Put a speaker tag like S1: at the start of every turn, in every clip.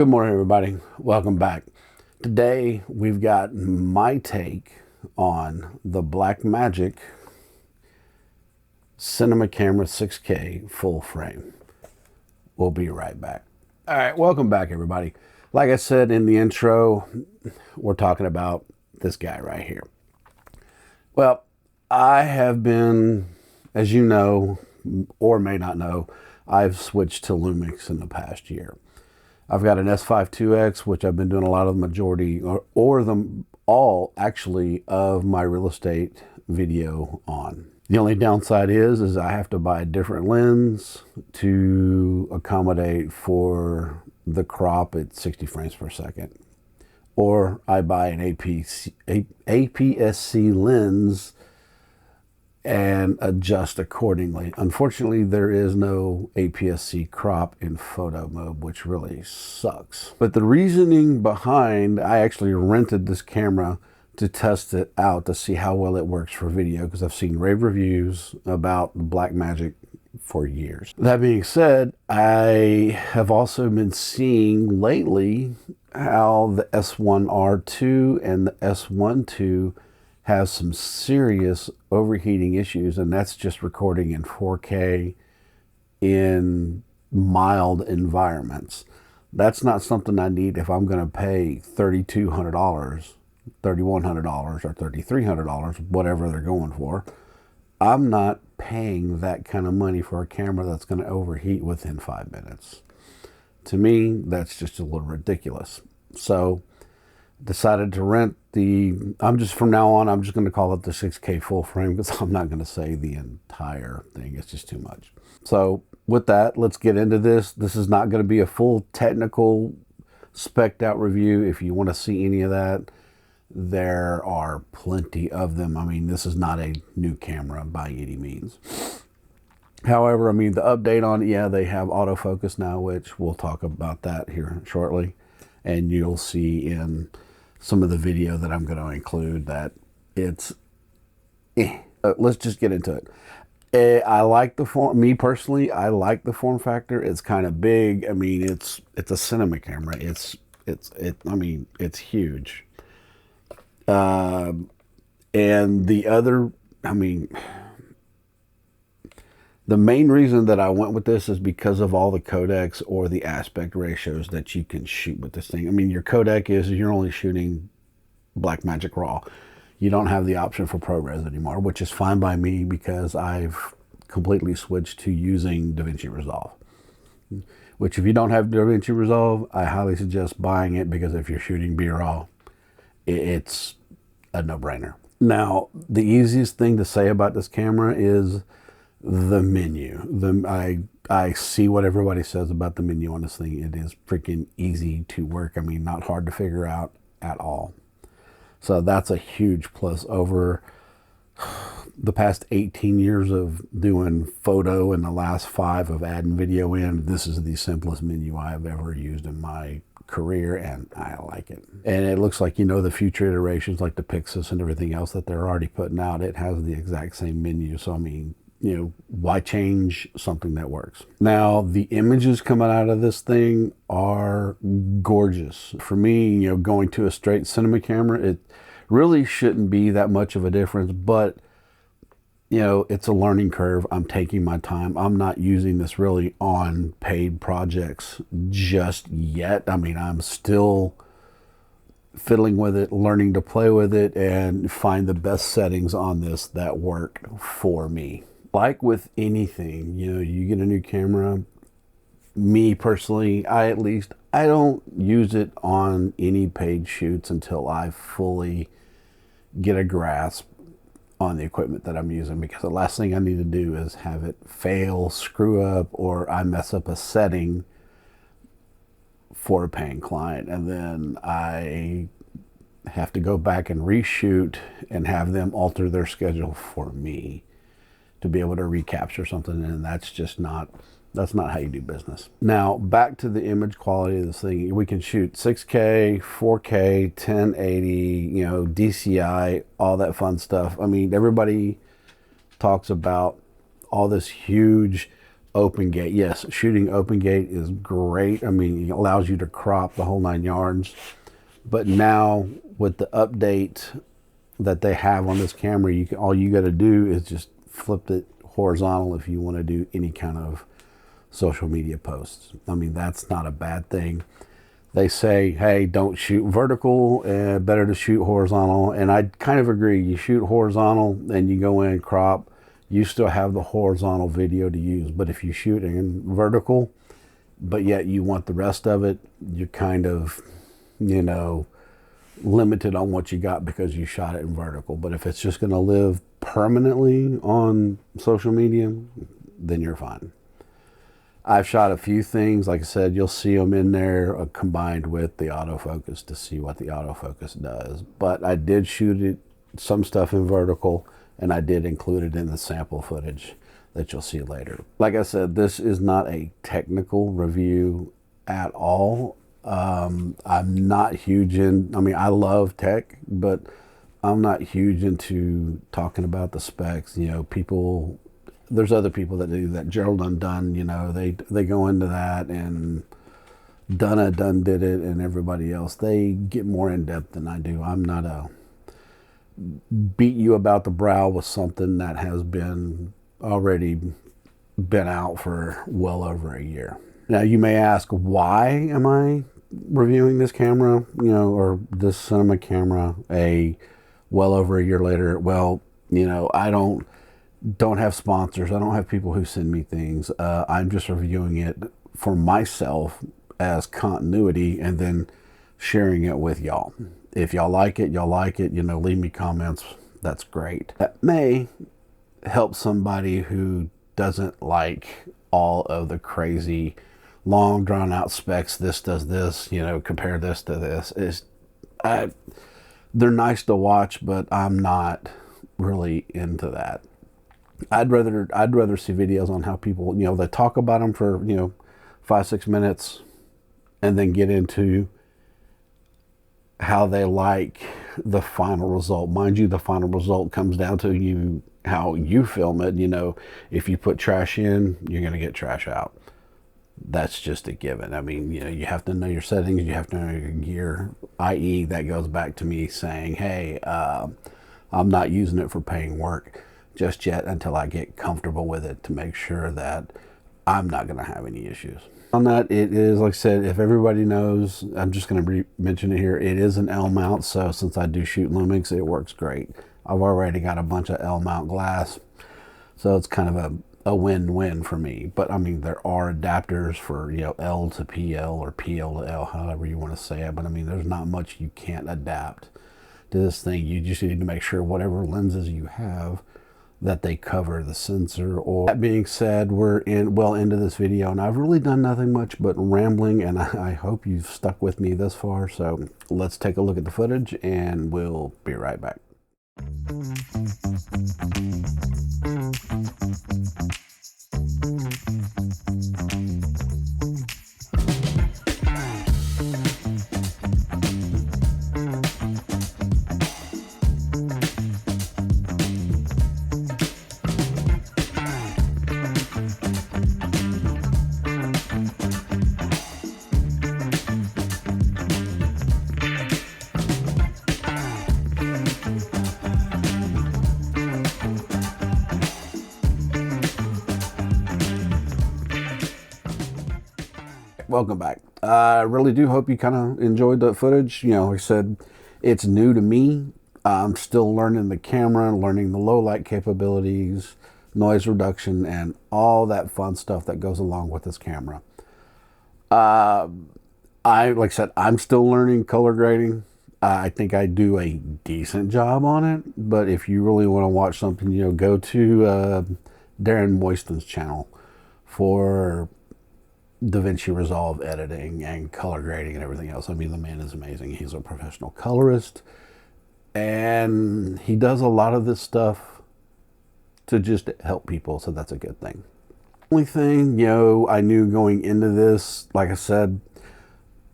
S1: Good morning, everybody. Welcome back. Today we've got my take on the Blackmagic Cinema Camera 6K full frame. We'll be right back. All right, welcome back, everybody. Like I said in the intro, we're talking about this guy right here. Well, I have been, as you know, or may not know, I've switched to Lumix in the past year. I've got an S5IIX, which I've been doing a lot of the majority, or the all actually, of my real estate video on. The only downside is I have to buy a different lens to accommodate for the crop at 60 frames per second. Or I buy an APS-C lens and adjust accordingly. Unfortunately, there is no APS-C crop in photo mode, which really sucks. But the reasoning behind, I actually rented this camera to test it out to see how well it works for video, because I've seen rave reviews about the Blackmagic for years. That being said, I have also been seeing lately how the S1R2 and the S12 has some serious overheating issues, and that's just recording in 4K in mild environments. That's not something I need if I'm going to pay $3,200, $3,100, or $3,300, whatever they're going for. I'm not paying that kind of money for a camera that's going to overheat within 5 minutes. To me, that's just a little ridiculous. So decided to rent from now on, I'm just going to call it the 6K full frame, because I'm not going to say the entire thing. It's just too much. So with that, let's get into this. This is not going to be a full technical spec'd out review. If you want to see any of that, there are plenty of them. I mean, this is not a new camera by any means. However, I mean, the update on it, yeah, they have autofocus now, which we'll talk about that here shortly. And you'll see in some of the video that I'm going to include that it's let's just get into it. I like the form, me personally, I like the form factor. It's kind of big. I mean, it's a cinema camera. I mean, it's huge. And the other, I mean, the main reason that I went with this is because of all the codecs or the aspect ratios that you can shoot with this thing. I mean, your codec is you're only shooting Blackmagic RAW. You don't have the option for ProRes anymore, which is fine by me because I've completely switched to using DaVinci Resolve. Which, if you don't have DaVinci Resolve, I highly suggest buying it, because if you're shooting B-RAW, it's a no-brainer. Now, the easiest thing to say about this camera is the menu. I see what everybody says about the menu on this thing. It is freaking easy to work. I mean, not hard to figure out at all. So that's a huge plus over the past 18 years of doing photo and the last 5 of adding video in. This is the simplest menu I've ever used in my career, and I like it. And it looks like, you know, the future iterations like the Pixis and everything else that they're already putting out, it has the exact same menu. So I mean, you know, why change something that works? Now, the images coming out of this thing are gorgeous. For me, you know, going to a straight cinema camera, it really shouldn't be that much of a difference, but you know, it's a learning curve. I'm taking my time. I'm not using this really on paid projects just yet. I mean, I'm still fiddling with it, learning to play with it, and find the best settings on this that work for me. Like with anything, you know, you get a new camera. Me personally, I don't use it on any paid shoots until I fully get a grasp on the equipment that I'm using, because the last thing I need to do is have it fail, screw up, or I mess up a setting for a paying client, and then I have to go back and reshoot and have them alter their schedule for me to be able to recapture something, and that's not how you do business. Now, back to the image quality of this thing. We can shoot 6K, 4K, 1080, you know, DCI, all that fun stuff. I mean, everybody talks about all this huge open gate. Yes, shooting open gate is great. I mean, it allows you to crop the whole 9 yards. But now with the update that they have on this camera, all you got to do is just flip it horizontal if you want to do any kind of social media posts. I mean, that's not a bad thing. They say, hey, don't shoot vertical, better to shoot horizontal. And I kind of agree. You shoot horizontal and you go in crop, you still have the horizontal video to use. But if you shoot in vertical, but yet you want the rest of it, you're kind of, you know, limited on what you got because you shot it in vertical. But if it's just going to live permanently on social media, then you're fine. I've shot a few things. Like I said, you'll see them in there combined with the autofocus to see what the autofocus does. But I did shoot some stuff in vertical, and I did include it in the sample footage that you'll see later. Like I said, this is not a technical review at all. I'm not huge in, I mean, I love tech, but I'm not huge into talking about the specs. You know, there's other people that do that. Gerald Undone, you know, they go into that, and Done did it, and everybody else, they get more in depth than I do. I'm not a beat you about the brow with something that has already been out for well over a year. Now you may ask, why am I reviewing this camera, you know, or this cinema camera well over a year later? Well, you know, I don't have sponsors. I don't have people who send me things. I'm just reviewing it for myself as continuity, and then sharing it with y'all. If y'all like it, y'all like it. You know, leave me comments. That's great. That may help somebody who doesn't like all of the crazy, long, drawn-out specs. This does this. You know, compare this to this. They're nice to watch, but I'm not really into that. I'd rather see videos on how people, you know, they talk about them for, you know, 5-6 minutes, and then get into how they like the final result. Mind you, the final result comes down to how you film it. You know, if you put trash in, you're going to get trash out. That's just a given. I mean, you know, you have to know your settings. You have to know your gear, i.e. that goes back to me saying, hey, I'm not using it for paying work just yet until I get comfortable with it to make sure that I'm not going to have any issues. On that, it is, like I said, if everybody knows, I'm just going to mention it here, it is an L mount, so since I do shoot Lumix, it works great. I've already got a bunch of L mount glass, so it's kind of a win-win for me. But I mean, there are adapters for, you know, L to PL or PL to L, however you want to say it, but I mean, there's not much you can't adapt to this thing. You just need to make sure whatever lenses you have, that they cover the sensor. Or that being said, we're well into this video, and I've really done nothing much but rambling, and I hope you've stuck with me this far. So let's take a look at the footage, and we'll be right back. Welcome back. I really do hope you kind of enjoyed the footage. You know, like I said, it's new to me. I'm still learning the camera, learning the low light capabilities, noise reduction, and all that fun stuff that goes along with this camera. Like I said, I'm still learning color grading. I think I do a decent job on it, but if you really want to watch something, you know, go to Darren Moiston's channel for DaVinci Resolve editing and color grading and everything else. I mean, the man is amazing. He's a professional colorist, and he does a lot of this stuff to just help people, so that's a good thing. Only thing, you know, I knew going into this, like I said,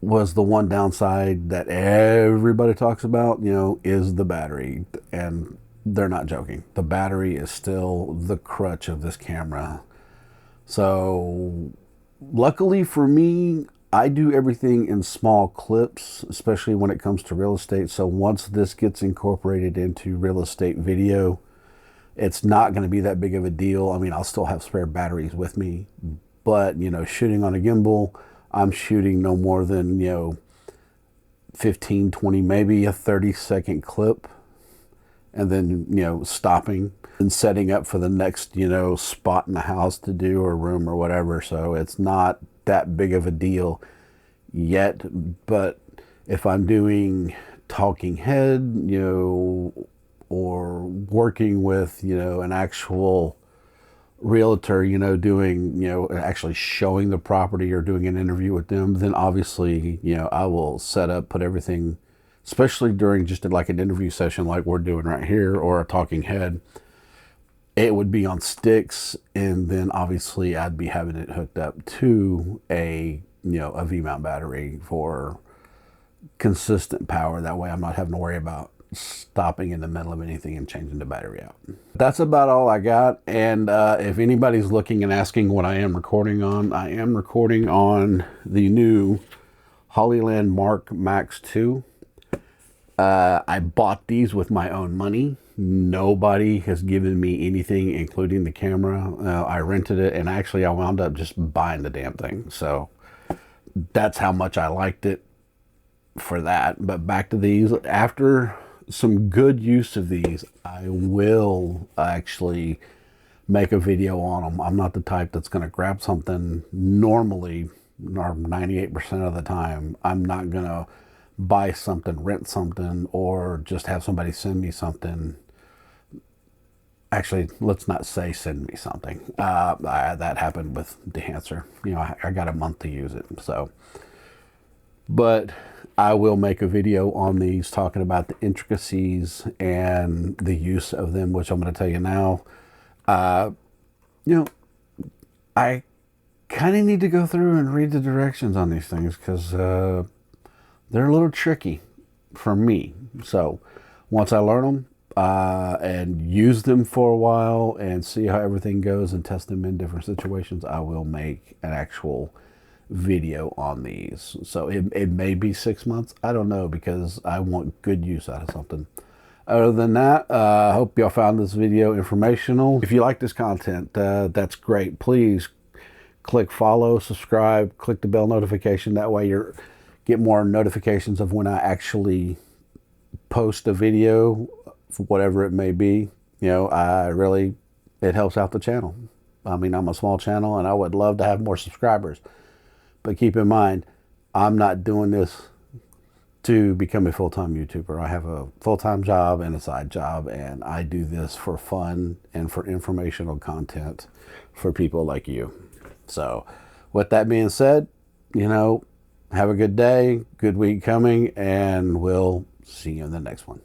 S1: was the one downside that everybody talks about, you know, is the battery. And they're not joking. The battery is still the crutch of this camera. So luckily for me, I do everything in small clips, especially when it comes to real estate. So once this gets incorporated into real estate video, it's not going to be that big of a deal. I mean, I'll still have spare batteries with me, but, you know, shooting on a gimbal, I'm shooting no more than, you know, 15, 20, maybe a 30-second clip, and then, you know, stopping and setting up for the next, you know, spot in the house to do, or room or whatever. So it's not that big of a deal yet. But if I'm doing talking head, you know, or working with, you know, an actual realtor, you know, doing, you know, actually showing the property or doing an interview with them, then obviously, you know, I will set up, put everything, especially during just like an interview session like we're doing right here, or a talking head, it would be on sticks. And then obviously I'd be having it hooked up to a, you know, a V-mount battery for consistent power. That way I'm not having to worry about stopping in the middle of anything and changing the battery out. That's about all I got. And if anybody's looking and asking what I am recording on, I am recording on the new HollyLand Lark MX2. I bought these with my own money. Nobody has given me anything, including the camera. I rented it, and actually I wound up just buying the damn thing. So that's how much I liked it for that. But back to these. After some good use of these, I will actually make a video on them. I'm not the type that's going to grab something normally, or 98% of the time. I'm not going to buy something, rent something, or just have somebody send me something. Actually, let's not say send me something. That happened with the Enhancer. You know, I got a month to use it. So, but I will make a video on these talking about the intricacies and the use of them, which I'm going to tell you now. You know, I kind of need to go through and read the directions on these things, because they're a little tricky for me. So once I learn them and use them for a while and see how everything goes and test them in different situations, I will make an actual video on these. So it may be 6 months. I don't know, because I want good use out of something. Other than that, I hope y'all found this video informational. If you like this content, that's great. Please click follow, subscribe, click the bell notification. That way you get more notifications of when I actually post a video, whatever it may be. You know, it helps out the channel. I mean, I'm a small channel and I would love to have more subscribers. But keep in mind, I'm not doing this to become a full-time YouTuber. I have a full-time job and a side job, and I do this for fun and for informational content for people like you. So with that being said, you know, have a good day, good week coming, and we'll see you in the next one.